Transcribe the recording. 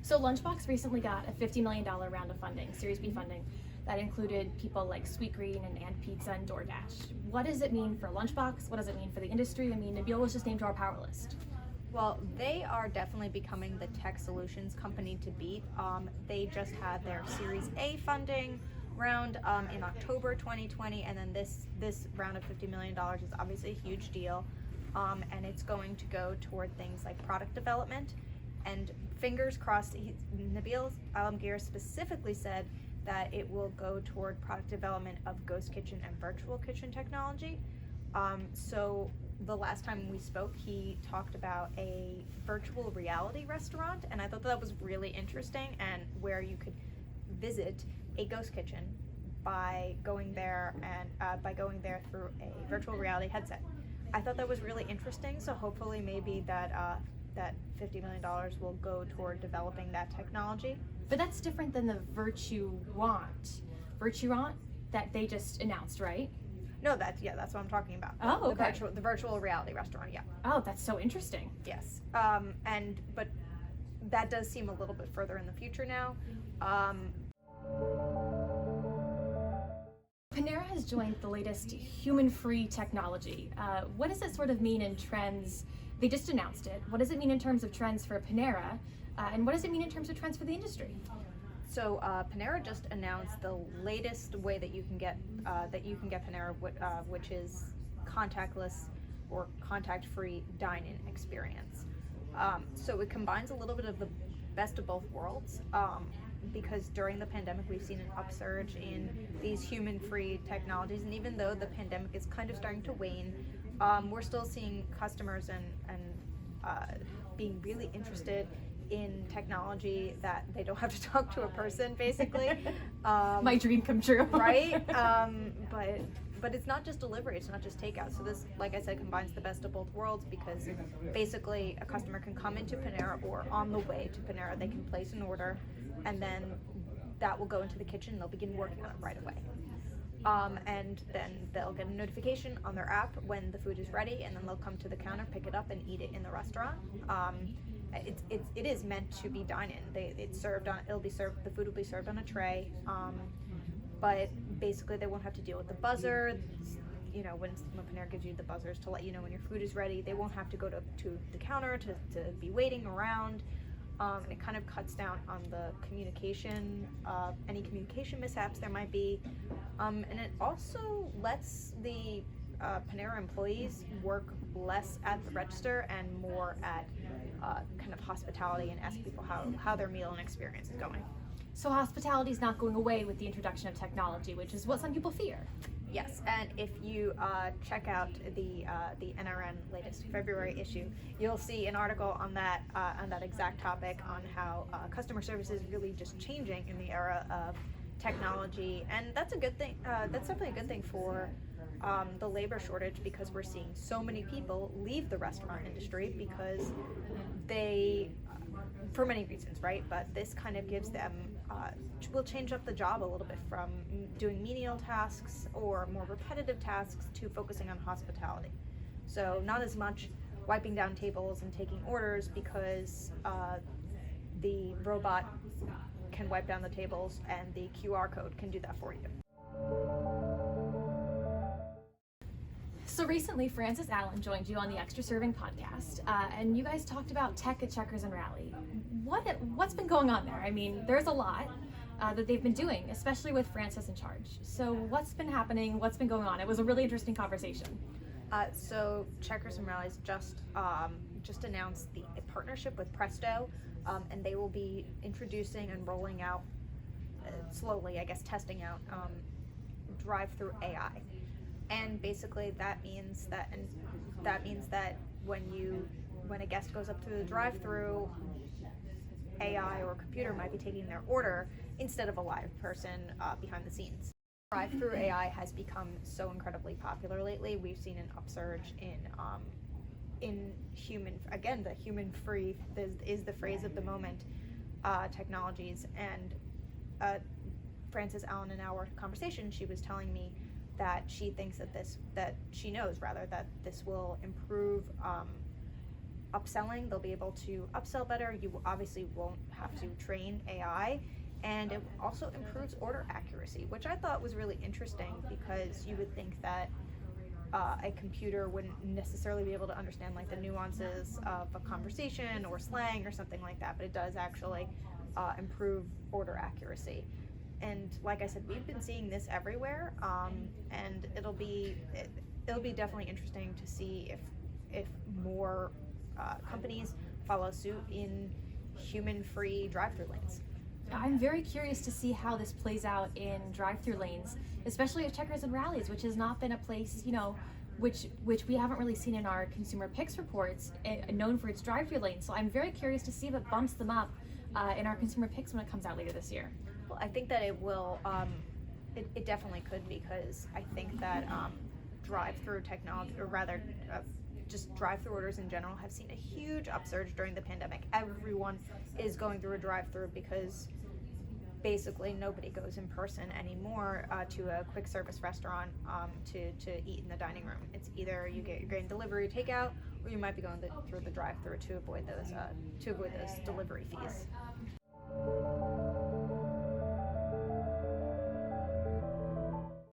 So Lunchbox recently got a $50 million round of funding, Series B funding, that included people like Sweetgreen and Pizza and DoorDash. What does it mean for Lunchbox? What does it mean for the industry? I mean, Nabil was just named to our power list. Well, they are definitely becoming the tech solutions company to beat. They just had their Series A funding round in October 2020, and then this round of $50 million is obviously a huge deal, and it's going to go toward things like product development. And fingers crossed, Nabil Alamgir specifically said that it will go toward product development of ghost kitchen and virtual kitchen technology. So the last time we spoke, he talked about a virtual reality restaurant, and I thought that was really interesting, and where you could visit a ghost kitchen by going there through a virtual reality headset. I thought that was really interesting, so hopefully maybe that $50 million will go toward developing that technology. But that's different than the Virtuant that they just announced, right? No, that's what I'm talking about. Oh, okay. The virtual reality restaurant, yeah. Oh, that's so interesting. Yes. But that does seem a little bit further in the future now. Panera has joined the latest human-free technology. What does it sort of mean in trends? They just announced it. What does it mean in terms of trends for Panera? And what does it mean in terms of trends for the industry? So Panera just announced the latest way that you can get Panera, which is contactless or contact-free dine-in experience. So it combines a little bit of the best of both worlds. Because during the pandemic, we've seen an upsurge in these human-free technologies, and even though the pandemic is kind of starting to wane, we're still seeing customers and being really interested in technology that they don't have to talk to a person, basically. My dream come true. Right? But it's not just delivery, it's not just takeout. So this, like I said, combines the best of both worlds, because basically a customer can come into Panera, or on the way to Panera, they can place an order, and then that will go into the kitchen and they'll begin working on it right away. And then they'll get a notification on their app when the food is ready, and then they'll come to the counter, pick it up, and eat it in the restaurant. It is meant to be dine-in. The food will be served on a tray, but basically they won't have to deal with the buzzer. You know, when Panera gives you the buzzers to let you know when your food is ready, they won't have to go to the counter to be waiting around. And it kind of cuts down on the communication, any communication mishaps there might be, and it also lets the Panera employees work less at the register and more at kind of hospitality, and ask people how their meal and experience is going. So hospitality is not going away with the introduction of technology, which is what some people fear. Yes, and if you check out the NRN latest February issue, you'll see an article on that exact topic, on how customer service is really just changing in the era of technology, and that's a good thing. That's definitely a good thing for the labor shortage, because we're seeing so many people leave the restaurant industry because they, for many reasons, right? But this kind of gives them, will change up the job a little bit from doing menial tasks or more repetitive tasks to focusing on hospitality. So not as much wiping down tables and taking orders, because the robot can wipe down the tables and the QR code can do that for you. So recently, Francis Allen joined you on the Extra Serving podcast, and you guys talked about tech at Checkers and Rally. What's been going on there? I mean, there's a lot that they've been doing, especially with Francis in charge. So what's been happening? What's been going on? It was a really interesting conversation. So Checkers and Rally's just announced a partnership with Presto, and they will be introducing and rolling out slowly, I guess, testing out drive-thru AI. And basically that means that when a guest goes up through the drive-thru, AI or computer might be taking their order instead of a live person behind the scenes. Drive-thru AI has become so incredibly popular lately. We've seen an upsurge in the human-free is the phrase of the moment, technologies. And Frances Allen, in our conversation, she was telling me that she thinks that this will improve upselling. They'll be able to upsell better. You obviously won't have to train AI. And it also improves order accuracy, which I thought was really interesting, because you would think that a computer wouldn't necessarily be able to understand like the nuances of a conversation or slang or something like that, but it does actually improve order accuracy. And like I said, we've been seeing this everywhere, and it'll be definitely interesting to see if more companies follow suit in human-free drive-thru lanes. I'm very curious to see how this plays out in drive-thru lanes, especially at Checkers and Rallies, which has not been a place, you know, which we haven't really seen in our consumer picks reports, known for its drive-thru lanes. So I'm very curious to see if it bumps them up in our consumer picks when it comes out later this year. Well, I think that it will. It definitely could, because I think that drive-thru technology, or rather, just drive-thru orders in general, have seen a huge upsurge during the pandemic. Everyone is going through a drive-thru because basically nobody goes in person anymore to a quick service restaurant to eat in the dining room. It's either you're getting delivery, takeout, or you might be going through the drive-thru to avoid those delivery fees.